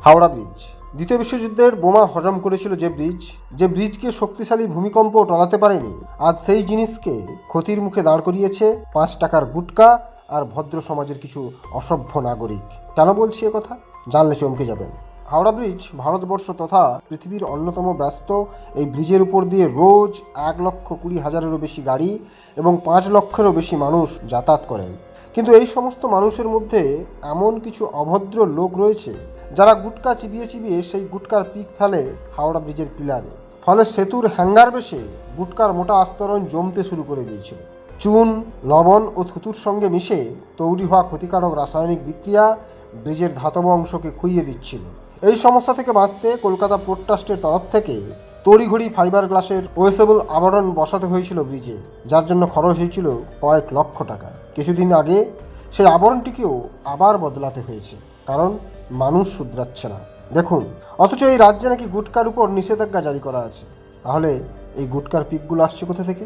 Howrah bridge. দ্বিতীয় বিশ্বযুদ্ধের বোমা হজম করেছিল যে ব্রিজকে শক্তিশালী ভূমিকম্প টলাতে পারেনি, আজ সেই জিনিসকে ক্ষতির মুখে দাঁড় করিয়েছে 5 টাকার গুটকা আর ভদ্র সমাজের কিছু অসভ্য নাগরিক। কেন বলছি কথা জানলে চমকে যাবেন। হাওড়া ব্রিজ ভারতবর্ষ তথা পৃথিবীর অন্যতম ব্যস্ত এই ব্রিজের উপর দিয়ে রোজ 1,20,000-এরও বেশি গাড়ি এবং 5 লক্ষেরও বেশি মানুষ যাতায়াত করেন। কিন্তু এই সমস্ত মানুষের মধ্যে এমন কিছু অভদ্র লোক রয়েছে যারা গুটকা চিবিয়ে চিবিয়ে সেই গুটকার পিক ফেলে হাওড়া ব্রিজের পিলারে। ফলে সেতুর হ্যাঙ্গার বেশে গুটকার মোটা আস্তরণ জমতে শুরু করে দিয়েছিল। চুন, লবণ ও থুতুর সঙ্গে মিশে তৈরি হওয়া ক্ষতিকারক রাসায়নিক বিক্রিয়া ব্রিজের ধাতব অংশকে খুইয়ে দিচ্ছিল। এই সমস্যা থেকে বাঁচতে কলকাতা পোর্ট ট্রাস্টের তরফ থেকে তড়িঘড়ি ফাইবার গ্লাসের ওয়েসেবল আবরণ বসাতে হয়েছিল ব্রিজে, যার জন্য খরচ হয়েছিল কয়েক লক্ষ টাকা। কিছুদিন আগে সেই আবরণটিকেও আবার বদলাতে হয়েছে, কারণ মানুষ শুধরাচ্ছে না। দেখুন, অথচ এই রাজ্যে নাকি গুটকার উপর নিষেধাজ্ঞা জারি করা আছে। তাহলে এই গুটকার পিকগুলো আসছে কোথা থেকে?